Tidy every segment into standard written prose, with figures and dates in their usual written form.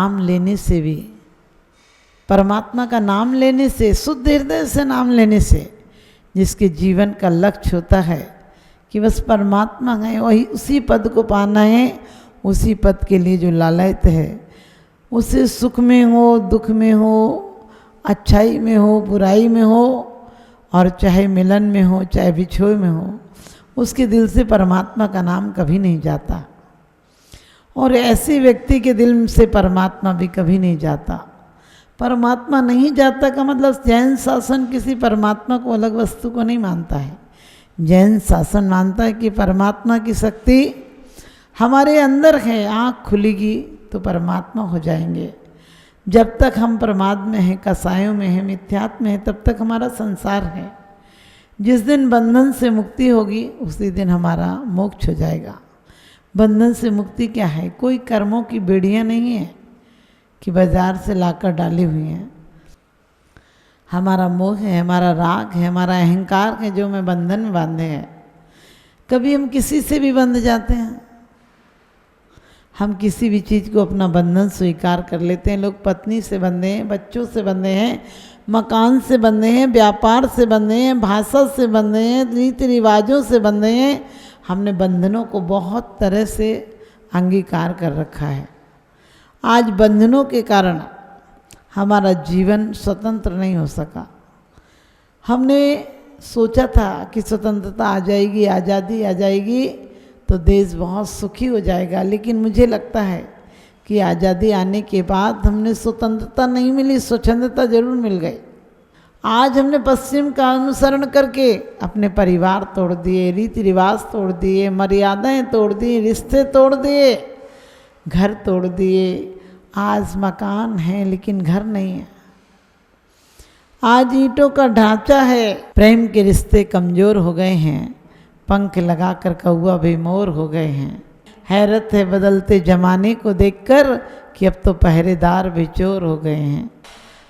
नाम लेने से भी, परमात्मा का नाम लेने से, शुद्ध हृदय से नाम लेने से, जिसके जीवन का लक्ष्य होता है कि बस परमात्मा है, वही उसी पद को पाना है, उसी पद के लिए जो लालायित है, उसे सुख में हो, दुख में हो, अच्छाई में हो, बुराई में हो, और चाहे मिलन में हो, चाहे बिछोह में हो, उसके दिल से परमात्मा का नाम कभी नहीं जाता। और ऐसे व्यक्ति के दिल से परमात्मा भी कभी नहीं जाता। परमात्मा नहीं जाता का मतलब जैन शासन किसी परमात्मा को अलग वस्तु को नहीं मानता है। जैन शासन मानता है कि परमात्मा की शक्ति हमारे अंदर है, आँख खुलेगी तो परमात्मा हो जाएंगे। जब तक हम प्रमाद में हैं, कसायों में हैं, मिथ्यात्व में हैं, तब तक हमारा संसार है। जिस दिन बंधन से मुक्ति होगी उसी दिन हमारा मोक्ष हो जाएगा। बंधन से मुक्ति क्या है? कोई कर्मों की बेड़ियाँ नहीं है कि बाजार से लाकर डाली हुई हैं। हमारा मोह है, हमारा राग है, हमारा अहंकार है जो हमें बंधन में बांधे हैं। कभी हम किसी से भी बंध जाते हैं, हम किसी भी चीज़ को अपना बंधन स्वीकार कर लेते हैं। लोग पत्नी से बंधे हैं, बच्चों से बंधे हैं, मकान से बंधे हैं, व्यापार से बंधे हैं, भाषा से बंधे हैं, रीति रिवाजों से बंधे हैं। हमने बंधनों को बहुत तरह से अंगीकार कर रखा है। आज बंधनों के कारण हमारा जीवन स्वतंत्र नहीं हो सका। हमने सोचा था कि स्वतंत्रता आ जाएगी, आज़ादी आ जाएगी तो देश बहुत सुखी हो जाएगा, लेकिन मुझे लगता है कि आज़ादी आने के बाद हमने स्वतंत्रता नहीं मिली, स्वच्छंदता जरूर मिल गई। आज हमने पश्चिम का अनुसरण करके अपने परिवार तोड़ दिए, रीति रिवाज तोड़ दिए, मर्यादाएं तोड़ दी, रिश्ते तोड़ दिए, घर तोड़ दिए। आज मकान है लेकिन घर नहीं है। आज ईंटों का ढांचा है, प्रेम के रिश्ते कमज़ोर हो गए हैं, पंख लगाकर कौवा बेमोर हो गए हैं। हैरत है बदलते ज़माने को देखकर कि अब तो पहरेदार बेचोर हो गए हैं।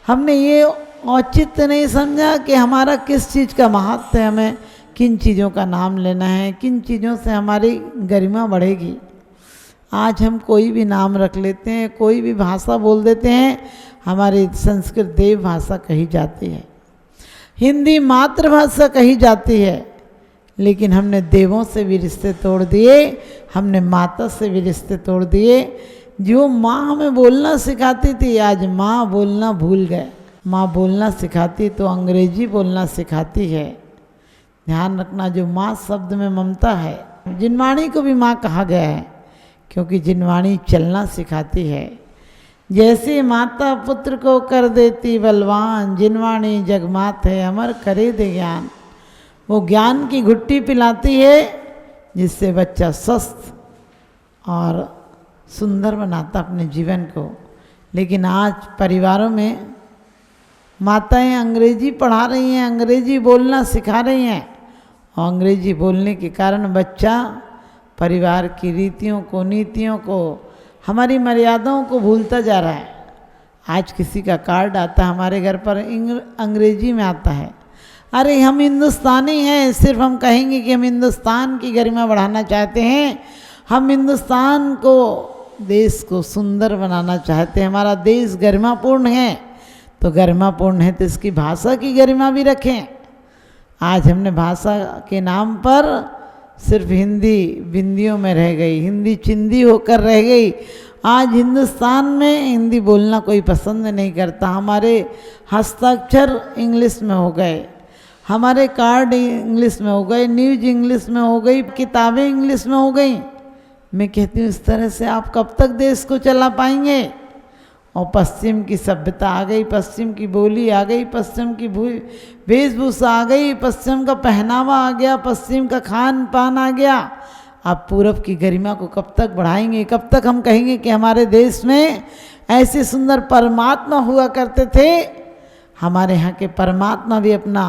हमने ये औचित्य नहीं समझा कि हमारा किस चीज़ का महत्व है, हमें किन चीज़ों का नाम लेना है, किन चीज़ों से हमारी गरिमा बढ़ेगी। आज हम कोई भी नाम रख लेते हैं, कोई भी भाषा बोल देते हैं। हमारी संस्कृत देव भाषा कही जाती है, हिंदी मातृभाषा कही जाती है, लेकिन हमने देवों से भी रिश्ते तोड़ दिए, हमने माता से भी रिश्ते तोड़ दिए। जो माँ हमें बोलना सिखाती थी, आज माँ बोलना भूल गए। माँ बोलना सिखाती तो अंग्रेजी बोलना सिखाती है। ध्यान रखना, जो माँ शब्द में ममता है। जिनवाणी को भी माँ कहा गया है क्योंकि जिनवाणी चलना सिखाती है। जैसे माता पुत्र को कर देती बलवान, जिनवाणी जगमात है अमर करे दे ज्ञान। वो ज्ञान की घुट्टी पिलाती है जिससे बच्चा स्वस्थ और सुंदर बनाता अपने जीवन को। लेकिन आज परिवारों में माताएं अंग्रेजी पढ़ा रही हैं, अंग्रेजी बोलना सिखा रही हैं, और अंग्रेजी बोलने के कारण बच्चा परिवार की रीतियों को, नीतियों को, हमारी मर्यादाओं को भूलता जा रहा है। आज किसी का कार्ड आता है हमारे घर पर, अंग्रेजी में आता है। अरे हम हिंदुस्तानी हैं, सिर्फ हम कहेंगे कि हम हिंदुस्तान की गरिमा बढ़ाना चाहते हैं, हम हिंदुस्तान को, देश को सुंदर बनाना चाहते हैं, हमारा देश गरिमापूर्ण है। तो गरिमापूर्ण है तो इसकी भाषा की गरिमा भी रखें। आज हमने भाषा के नाम पर सिर्फ हिंदी बिंदियों में रह गई, हिंदी चिंदी होकर रह गई। आज हिंदुस्तान में हिंदी बोलना कोई पसंद नहीं करता। हमारे हस्ताक्षर इंग्लिश में हो गए, हमारे कार्ड इंग्लिश में हो गए, न्यूज इंग्लिश में हो गई, किताबें इंग्लिश में हो गई। मैं कहती हूँ इस तरह से आप कब तक देश को चला पाएंगे? और पश्चिम की सभ्यता आ गई, पश्चिम की बोली आ गई, पश्चिम की वेशभूषा आ गई, पश्चिम का पहनावा आ गया, पश्चिम का खान पान आ गया। आप पूरब की गरिमा को कब तक बढ़ाएंगे? कब तक हम कहेंगे कि हमारे देश में ऐसे सुंदर परमात्मा हुआ करते थे? हमारे यहाँ के परमात्मा भी अपना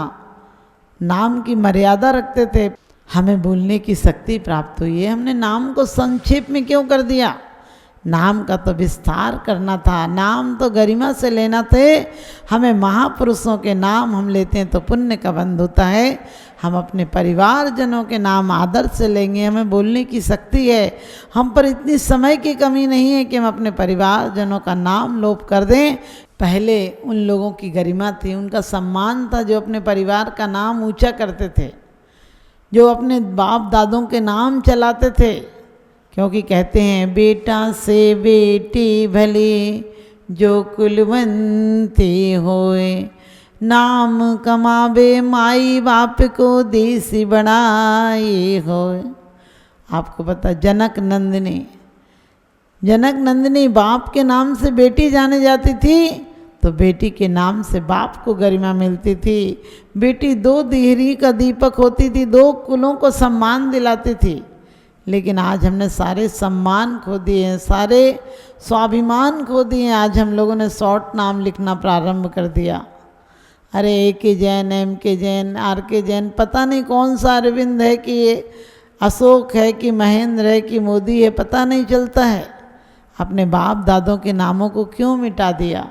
नाम की मर्यादा रखते थे। हमें बोलने की शक्ति प्राप्त हुई है। हमने नाम को संक्षेप में क्यों कर दिया? नाम का तो विस्तार करना था, नाम तो गरिमा से लेना थे। हमें महापुरुषों के नाम हम लेते हैं तो पुण्य का बंध होता है। हम अपने परिवारजनों के नाम आदर से लेंगे, हमें बोलने की शक्ति है। हम पर इतनी समय की कमी नहीं है कि हम अपने परिवारजनों का नाम लोप कर दें। पहले उन लोगों की गरिमा थी, उनका सम्मान था जो अपने परिवार का नाम ऊंचा करते थे, जो अपने बाप दादों के नाम चलाते थे। क्योंकि कहते हैं बेटा से बेटी भली जो कुलवंती होए, नाम कमावे माई बाप को देश बनाए होए। आपको पता जनक नंदिनी बाप के नाम से बेटी जाने जाती थी तो बेटी के नाम से बाप को गरिमा मिलती थी। बेटी दो दिहरी का दीपक होती थी, दो कुलों को सम्मान दिलाती थी। लेकिन आज हमने सारे सम्मान खो दिए हैं, सारे स्वाभिमान खो दिए हैं। आज हम लोगों ने शॉर्ट नाम लिखना प्रारंभ कर दिया। अरे ए के जैन, एम के जैन, आर के जैन, पता नहीं कौन सा अरविंद है कि ये अशोक है कि महेंद्र है कि मोदी है, पता नहीं चलता है। अपने बाप दादों के नामों को क्यों मिटा दिया?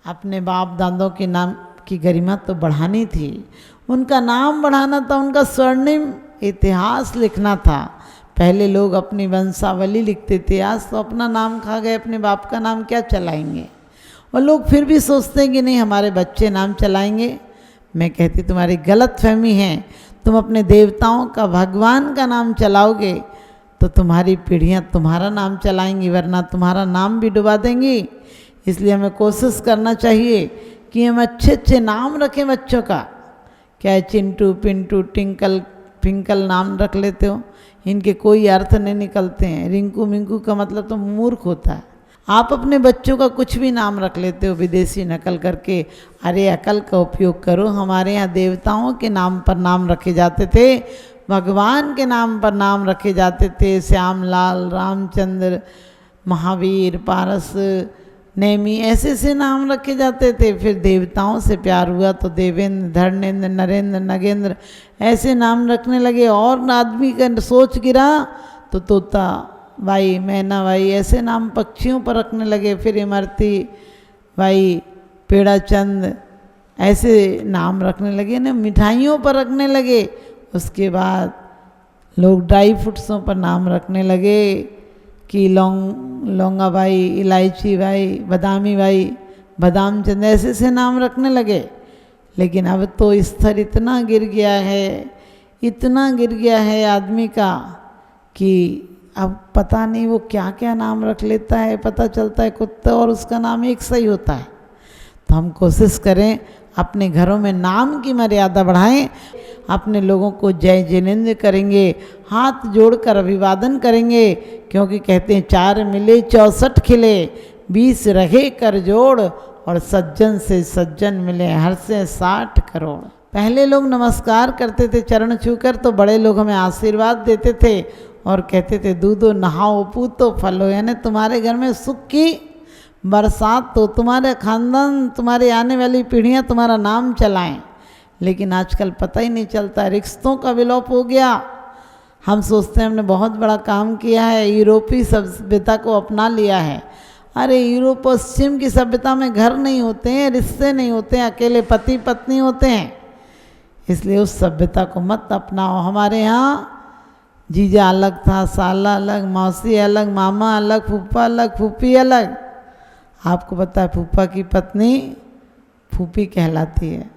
अपने बाप दादों के नाम की गरिमा तो बढ़ानी थी, उनका नाम बढ़ाना था, उनका स्वर्णिम इतिहास लिखना था। पहले लोग अपनी वंशावली लिखते थे, आज तो अपना नाम खा गए, अपने बाप का नाम क्या चलाएंगे। और लोग फिर भी सोचते हैं कि नहीं हमारे बच्चे नाम चलाएंगे। मैं कहती तुम्हारी गलत फहमी है। तुम अपने देवताओं का, भगवान का नाम चलाओगे तो तुम्हारी पीढ़ियाँ तुम्हारा नाम चलाएंगी, वरना तुम्हारा नाम भी डुबा देंगी। इसलिए हमें कोशिश करना चाहिए कि हम अच्छे अच्छे नाम रखें बच्चों का। क्या है चिंटू, पिंटू, टिंकल, पिंकल नाम रख लेते हो, इनके कोई अर्थ नहीं निकलते हैं। रिंकू मिंकू का मतलब तो मूर्ख होता है। आप अपने बच्चों का कुछ भी नाम रख लेते हो विदेशी नकल करके। अरे अकल का उपयोग करो। हमारे यहाँ देवताओं के नाम पर नाम रखे जाते थे, भगवान के नाम पर नाम रखे जाते थे। श्यामलाल, रामचंद्र, महावीर, पारस, नेमी, ऐसे ऐसे नाम रखे जाते थे। फिर देवताओं से प्यार हुआ तो देवेंद्र, धर्मेंद्र, नरेंद्र, नगेंद्र ऐसे नाम रखने लगे। और आदमी का सोच गिरा तो तोता भाई, मैना भाई ऐसे नाम पक्षियों पर रखने लगे। फिर इमरती भाई, पेड़ाचंद ऐसे नाम रखने लगे ना, मिठाइयों पर रखने लगे। उसके बाद लोग ड्राई फ्रूट्सों पर नाम रखने लगे कि लौंगा भाई, इलायची भाई, बादामी भाई, बादाम चंद, ऐसे से नाम रखने लगे। लेकिन अब तो स्तर इतना गिर गया है, इतना गिर गया है आदमी का कि अब पता नहीं वो क्या क्या नाम रख लेता है। पता चलता है कुत्ता और उसका नाम एक सही होता है। तो हम कोशिश करें अपने घरों में नाम की मर्यादा बढ़ाएं। अपने लोगों को जय जिनेंद्र करेंगे, हाथ जोड़कर अभिवादन करेंगे। क्योंकि कहते हैं 4 मिले 64 खिले, 20 रहे कर जोड़, और सज्जन से सज्जन मिले हर से 60 करोड़। पहले लोग नमस्कार करते थे चरण छूकर, तो बड़े लोग हमें आशीर्वाद देते थे और कहते थे दूधो नहाओ पूतो फलो, यानी तुम्हारे घर में सुख की बरसात तो तुम्हारे खानदान, तुम्हारी आने वाली पीढ़ियाँ तुम्हारा नाम चलाएं। लेकिन आजकल पता ही नहीं चलता, रिश्तों का विलोप हो गया। हम सोचते हैं हमने बहुत बड़ा काम किया है, यूरोपीय सभ्यता को अपना लिया है। अरे यूरोप पश्चिम की सभ्यता में घर नहीं होते हैं, रिश्ते नहीं होते हैं, अकेले पति पत्नी होते हैं। इसलिए उस सभ्यता को मत अपनाओ। हमारे यहाँ जीजा अलग था, साला अलग, मौसी अलग, मामा अलग, फूफा अलग, फूफी अलग। आपको पता है फूफा की पत्नी फूफी कहलाती है,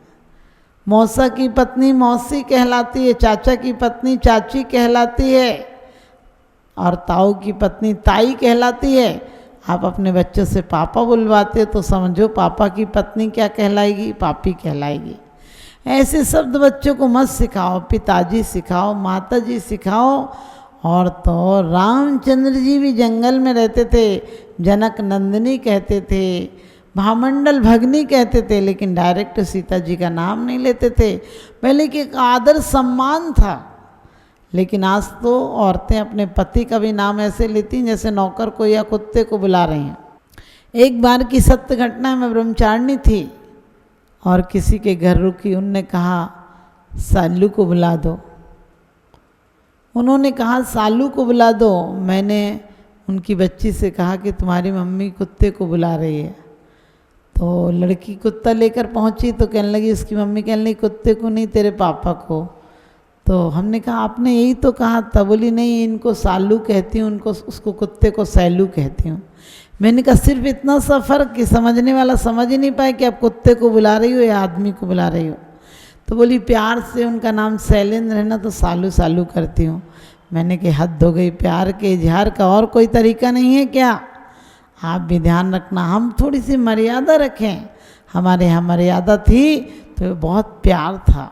मौसा की पत्नी मौसी कहलाती है, चाचा की पत्नी चाची कहलाती है, और ताऊ की पत्नी ताई कहलाती है। आप अपने बच्चों से पापा बुलवाते तो समझो पापा की पत्नी क्या कहलाएगी, पापी कहलाएगी। ऐसे शब्द बच्चों को मत सिखाओ। पिताजी सिखाओ, माताजी सिखाओ। और तो रामचंद्र जी भी जंगल में रहते थे, जनक नंदिनी कहते थे, भामंडल भगनी कहते थे, लेकिन डायरेक्ट सीता जी का नाम नहीं लेते थे। पहले की एक आदर सम्मान था। लेकिन आज तो औरतें अपने पति का भी नाम ऐसे लेती हैं जैसे नौकर को या कुत्ते को बुला रही हैं। एक बार की सत्य घटना में ब्रह्मचारिणी थी और किसी के घर रुकी। उनने कहा सालू को बुला दो। उन्होंने कहा सालू को बुला दो, मैंने उनकी बच्ची से कहा कि तुम्हारी मम्मी कुत्ते को बुला रही है। तो लड़की कुत्ता लेकर पहुंची तो कहने लगी, उसकी मम्मी कहने लगी कुत्ते को नहीं, तेरे पापा को। तो हमने कहा आपने यही तो कहा था। बोली नहीं, इनको सालू कहती हूँ, उनको उसको कुत्ते को सैलू कहती हूँ। मैंने कहा सिर्फ इतना सा फर्क कि समझने वाला समझ ही नहीं पाए कि आप कुत्ते को बुला रही हो या आदमी को बुला रही हो। तो बोली प्यार से उनका नाम शैलेंद्र है ना, तो सालू सालू करती हूँ। मैंने कहा हद हो गई, प्यार के इजहार का और कोई तरीका नहीं है क्या? आप भी ध्यान रखना, हम थोड़ी सी मर्यादा रखें। हमारे यहाँ मर्यादा थी तो बहुत प्यार था।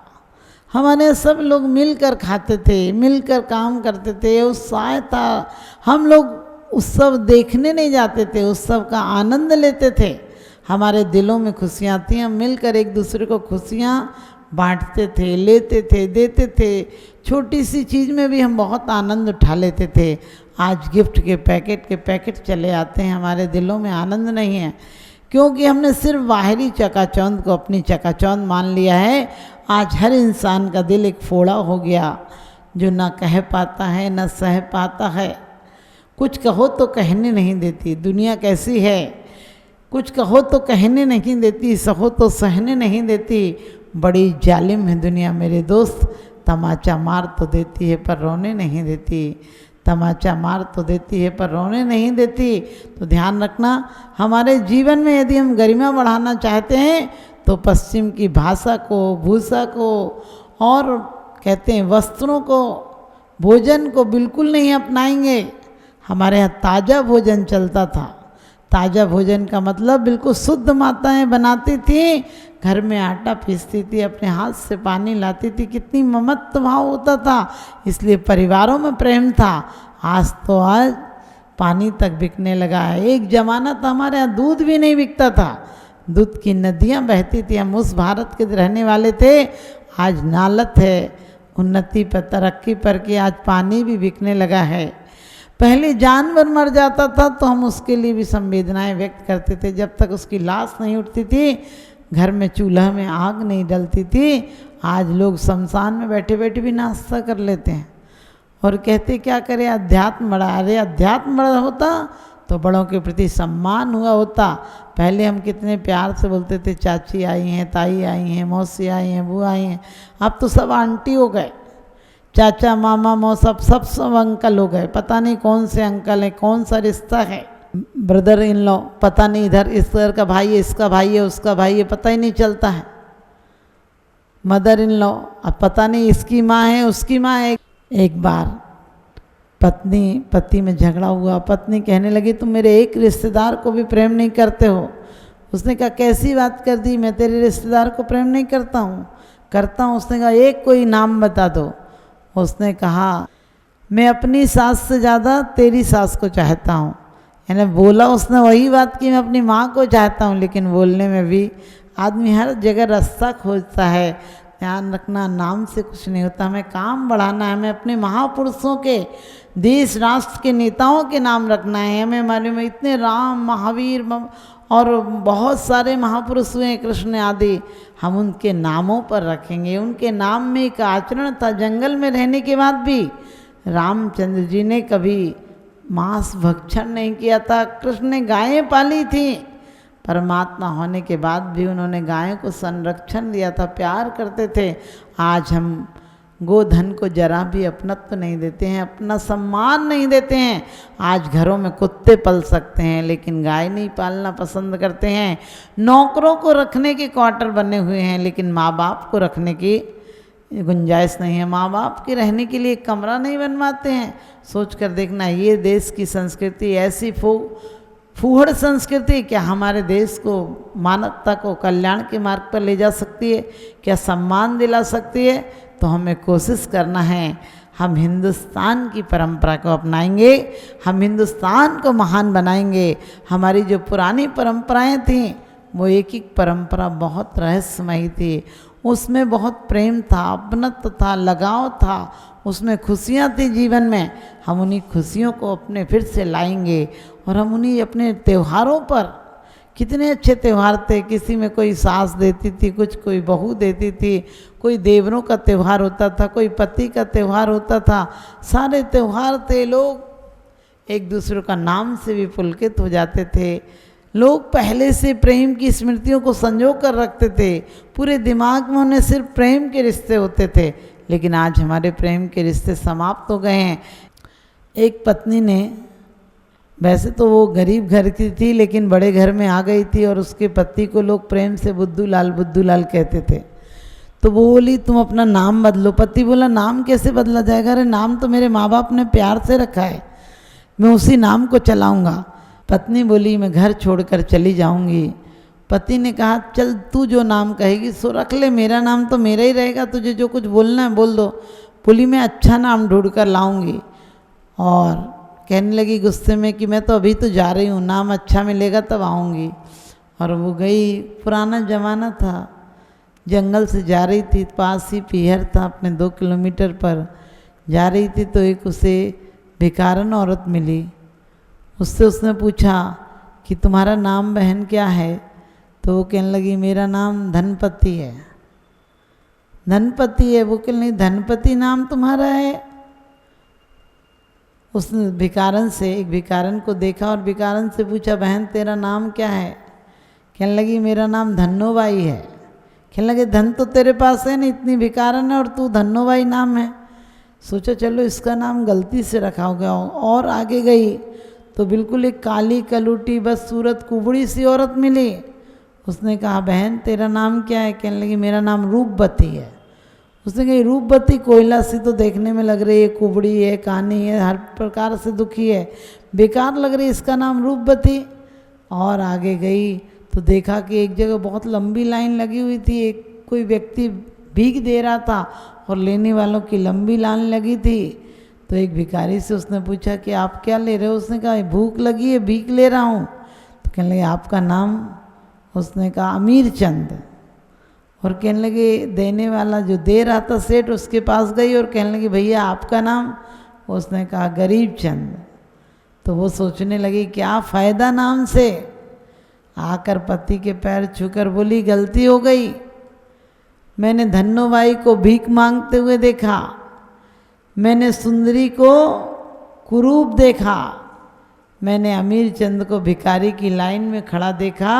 हमारे सब लोग मिलकर खाते थे, मिलकर काम करते थे, उत्साह था। हम लोग उत्सव देखने नहीं जाते थे, उत्सव का आनंद लेते थे। हमारे दिलों में खुशियाँ थी, हम मिलकर एक दूसरे को खुशियाँ बांटते थे, लेते थे, देते थे। छोटी सी चीज़ में भी हम बहुत आनंद उठा लेते थे। आज गिफ्ट के पैकेट चले आते हैं, हमारे दिलों में आनंद नहीं है, क्योंकि हमने सिर्फ बाहरी चकाचौंध को अपनी चकाचौंध मान लिया है। आज हर इंसान का दिल एक फोड़ा हो गया, जो ना कह पाता है ना सह पाता है। कुछ कहो तो कहने नहीं देती दुनिया कैसी है, कुछ कहो तो कहने नहीं देती, सहो तो सहने नहीं देती। बड़ी जालिम है दुनिया मेरे दोस्त, तमाचा मार तो देती है पर रोने नहीं देती, तमाचा मार तो देती है पर रोने नहीं देती। तो ध्यान रखना, हमारे जीवन में यदि हम गरिमा बढ़ाना चाहते हैं तो पश्चिम की भाषा को, भूषा को और कहते हैं वस्त्रों को, भोजन को बिल्कुल नहीं अपनाएंगे। हमारे यहाँ ताज़ा भोजन चलता था। ताज़ा भोजन का मतलब बिल्कुल शुद्ध माताएं बनाती थी, घर में आटा पीसती थी, अपने हाथ से पानी लाती थी। कितनी ममत्व भाव होता था, इसलिए परिवारों में प्रेम था। आज तो आज पानी तक बिकने लगा है। एक ज़माना तो हमारे यहाँ दूध भी नहीं बिकता था, दूध की नदियाँ बहती थी। हम उस भारत के रहने वाले थे। आज नालत है, उन्नति पर, तरक्की पर कि आज पानी भी बिकने लगा है। पहले जानवर मर जाता था तो हम उसके लिए भी संवेदनाएं व्यक्त करते थे। जब तक उसकी लाश नहीं उठती थी, घर में चूल्हा में आग नहीं डलती थी। आज लोग शमशान में बैठे बैठे भी नाश्ता कर लेते हैं और कहते क्या करें, अध्यात्म बड़ा। अरे अध्यात्म बड़ा होता तो बड़ों के प्रति सम्मान हुआ होता। पहले हम कितने प्यार से बोलते थे, चाची आई हैं, ताई आई हैं, मौसी आई हैं, बुआ आई हैं। अब तो सब आंटी हो गए, चाचा मामा मौसा सब अंकल हो गए। पता नहीं कौन से अंकल हैं, कौन सा रिश्ता है। ब्रदर इन लॉ, पता नहीं इधर इस तरह का भाई है, इसका भाई है, उसका भाई है, पता ही नहीं चलता है। मदर इन लॉ, अब पता नहीं इसकी माँ है, उसकी माँ है। एक बार पत्नी पति में झगड़ा हुआ, पत्नी कहने लगी तुम मेरे एक रिश्तेदार को भी प्रेम नहीं करते हो। उसने कहा कैसी बात कर दी, मैं तेरे रिश्तेदार को प्रेम नहीं करता हूँ। करता हूँ। उसने कहा एक कोई नाम बता दो। उसने कहा मैं अपनी सास से ज़्यादा तेरी सास को चाहता हूँ। यानी बोला उसने वही बात कि मैं अपनी माँ को चाहता हूँ, लेकिन बोलने में भी आदमी हर जगह रास्ता खोजता है। ध्यान रखना, नाम से कुछ नहीं होता, हमें काम बढ़ाना है। हमें अपने महापुरुषों के, देश राष्ट्र के नेताओं के नाम रखना है। हमें हमारे में इतने राम, महावीर और बहुत सारे महापुरुष हुए, कृष्ण आदि, हम उनके नामों पर रखेंगे। उनके नाम में एक आचरण था। जंगल में रहने के बाद भी रामचंद्र जी ने कभी मांस भक्षण नहीं किया था। कृष्ण ने गायें पाली थी, परमात्मा होने के बाद भी उन्होंने गायों को संरक्षण दिया था, प्यार करते थे। आज हम गोधन को जरा भी अपनत्व नहीं देते हैं, अपना सम्मान नहीं देते हैं। आज घरों में कुत्ते पल सकते हैं लेकिन गाय नहीं पालना पसंद करते हैं। नौकरों को रखने के क्वार्टर बने हुए हैं लेकिन माँ बाप को रखने की गुंजाइश नहीं है। माँ बाप के रहने के लिए कमरा नहीं बनवाते हैं। सोच कर देखना, ये देश की संस्कृति ऐसी फूहड़ संस्कृति क्या हमारे देश को, मानवता को कल्याण के मार्ग पर ले जा सकती है? क्या सम्मान दिला सकती है? तो हमें कोशिश करना है, हम हिंदुस्तान की परंपरा को अपनाएंगे, हम हिंदुस्तान को महान बनाएंगे। हमारी जो पुरानी परंपराएं थीं वो एक एक परंपरा बहुत रहस्यमयी थी। उसमें बहुत प्रेम था, अपनत्व था, लगाव था, उसमें खुशियाँ थी जीवन में। हम उन्हीं खुशियों को अपने फिर से लाएंगे और हम उन्हीं अपने त्योहारों पर, कितने अच्छे त्यौहार थे। किसी में कोई सास देती थी, कुछ कोई बहू देती थी, कोई देवरों का त्यौहार होता था, कोई पति का त्यौहार होता था। सारे त्यौहार थे, लोग एक दूसरे का नाम से भी पुलकित हो जाते थे। लोग पहले से प्रेम की स्मृतियों को संजो कर रखते थे, पूरे दिमाग में उन्हें सिर्फ प्रेम के रिश्ते होते थे, लेकिन आज हमारे प्रेम के रिश्ते समाप्त हो गए हैं। एक पत्नी ने, वैसे तो वो गरीब घर की थी लेकिन बड़े घर में आ गई थी और उसके पति को लोग प्रेम से बुद्धू लाल कहते थे। तो वो बोली तुम अपना नाम बदलो। पति बोला नाम कैसे बदला जाएगा, अरे नाम तो मेरे माँ बाप ने प्यार से रखा है, मैं उसी नाम को चलाऊंगा। पत्नी बोली मैं घर छोड़कर चली जाऊंगी। पति ने कहा चल तू जो नाम कहेगी सो रख ले, मेरा नाम तो मेरा ही रहेगा, तुझे जो कुछ बोलना है बोल दो। बोली मैं अच्छा नाम ढूंढ कर लाऊंगी। और कहने लगी गुस्से में कि मैं तो अभी तो जा रही हूँ, नाम अच्छा मिलेगा तब आऊँगी। और वो गई। पुराना ज़माना था, जंगल से जा रही थी, पास ही पीहर था, अपने 2 किलोमीटर पर जा रही थी तो एक उसे भिखारन औरत मिली। उससे उसने पूछा कि तुम्हारा नाम बहन क्या है? तो वो कहने लगी मेरा नाम धनपति है। धनपति है? वो कहने लगी धनपति नाम तुम्हारा है? उसने भिखारन से, एक भिखारन को देखा और भिखारन से पूछा बहन तेरा नाम क्या है? कहने लगी मेरा नाम धन्नोबाई है। कहने लगे धन तो तेरे पास है नहीं, इतनी भिखारन है और तू धन्नोबाई नाम है। सोचा चलो इसका नाम गलती से रखा हो गया। और आगे गई तो बिल्कुल एक काली कलूटी बस सूरत कुबड़ी सी औरत मिली। उसने कहा बहन तेरा नाम क्या है? कहने लगी मेरा नाम रूपवती है। उसने कही रूपवती कोयला सी तो देखने में लग रही है, कुबड़ी है, कानी है, हर प्रकार से दुखी है, बेकार लग रही है, इसका नाम रूपवती। और आगे गई तो देखा कि एक जगह बहुत लंबी लाइन लगी हुई थी, एक कोई व्यक्ति भीख दे रहा था और लेने वालों की लंबी लाइन लगी थी। तो एक भिखारी से उसने पूछा कि आप क्या ले रहे हो? उसने कहा भूख लगी है भीख ले रहा हूँ। तो कहने लगे आपका नाम? उसने कहा अमीर चंद। और कहने लगे देने वाला जो दे रहा था सेठ उसके पास गई और कहने लगी भैया आपका नाम? उसने कहा गरीब चंद। तो वो सोचने लगी क्या फ़ायदा नाम से। आकर पति के पैर छूकर बोली गलती हो गई, मैंने धन्नोबाई को भीख मांगते हुए देखा, मैंने सुंदरी को कुरूप देखा, मैंने अमीर चंद को भिखारी की लाइन में खड़ा देखा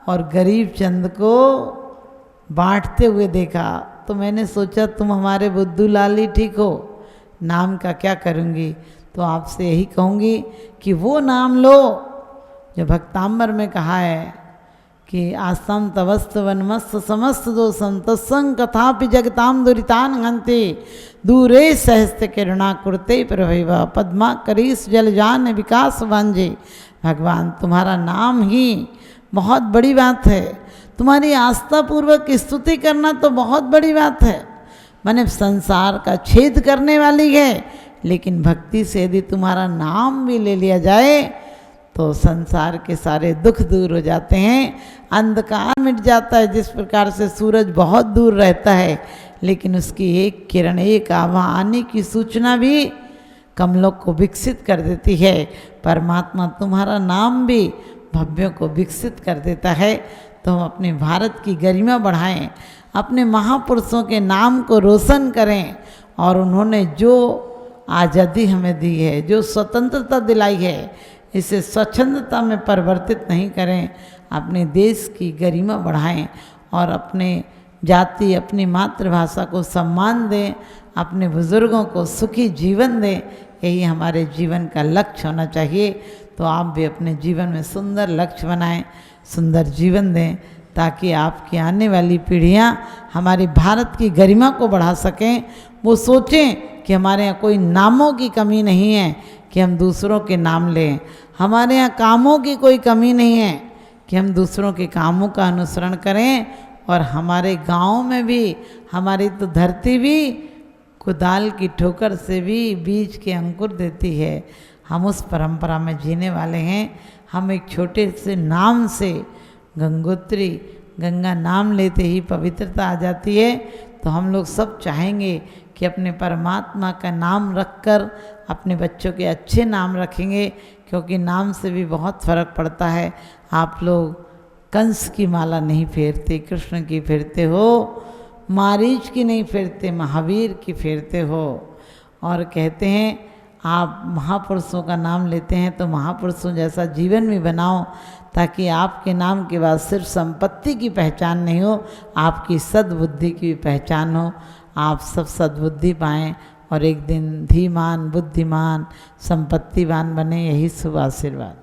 और गरीब चंद को बांटते हुए देखा। तो मैंने सोचा तुम हमारे बुद्धू लाल ही ठीक हो, नाम का क्या करूँगी। तो आपसे यही कहूँगी कि वो नाम लो जो भक्तांबर में कहा है कि आसम तवस्त वनमस्त समस्त दोषम तत्संग कथापि जगताम दुरितान घंते दूरे सहस्त्र किरणा कुरते प्रभैवा पद्मा करीस जलजान विकास वांझे। भगवान तुम्हारा नाम ही बहुत बड़ी बात है, तुम्हारी आस्था पूर्वक स्तुति करना तो बहुत बड़ी बात है, माने संसार का छेद करने वाली है। लेकिन भक्ति से यदि तुम्हारा नाम भी ले लिया जाए तो संसार के सारे दुख दूर हो जाते हैं, अंधकार मिट जाता है। जिस प्रकार से सूरज बहुत दूर रहता है लेकिन उसकी एक किरण, एक आभा आने की सूचना भी कमलों को विकसित कर देती है। परमात्मा तुम्हारा नाम भी भव्यों को विकसित कर देता है। तो हम अपने भारत की गरिमा बढ़ाएं, अपने महापुरुषों के नाम को रोशन करें और उन्होंने जो आज़ादी हमें दी है, जो स्वतंत्रता दिलाई है, इसे स्वच्छंदता में परिवर्तित नहीं करें। अपने देश की गरिमा बढ़ाएं और अपने जाति, अपनी मातृभाषा को सम्मान दें, अपने बुज़ुर्गों को सुखी जीवन दें। यही हमारे जीवन का लक्ष्य होना चाहिए। तो आप भी अपने जीवन में सुंदर लक्ष्य बनाएं, सुंदर जीवन दें, ताकि आपकी आने वाली पीढ़ियां हमारी भारत की गरिमा को बढ़ा सकें। वो सोचें कि हमारे यहाँ कोई नामों की कमी नहीं है कि हम दूसरों के नाम लें, हमारे यहाँ कामों की कोई कमी नहीं है कि हम दूसरों के कामों का अनुसरण करें। और हमारे गांव में भी, हमारी तो धरती भी कुदाल की ठोकर से भी बीज के अंकुर देती है। हम उस परंपरा में जीने वाले हैं। हम एक छोटे से नाम से, गंगोत्री, गंगा नाम लेते ही पवित्रता आ जाती है। तो हम लोग सब चाहेंगे कि अपने परमात्मा का नाम रखकर अपने बच्चों के अच्छे नाम रखेंगे, क्योंकि नाम से भी बहुत फर्क पड़ता है। आप लोग कंस की माला नहीं फेरते, कृष्ण की फेरते हो, मारीच की नहीं फेरते, महावीर की फेरते हो। और कहते हैं आप महापुरुषों का नाम लेते हैं तो महापुरुषों जैसा जीवन भी बनाओ, ताकि आपके नाम के बाद सिर्फ संपत्ति की पहचान नहीं हो, आपकी सद्बुद्धि की भी पहचान हो। आप सब सद्बुद्धि पाएँ और एक दिन धीमान बुद्धिमान संपत्तिवान बने, यही शुभ आशीर्वाद।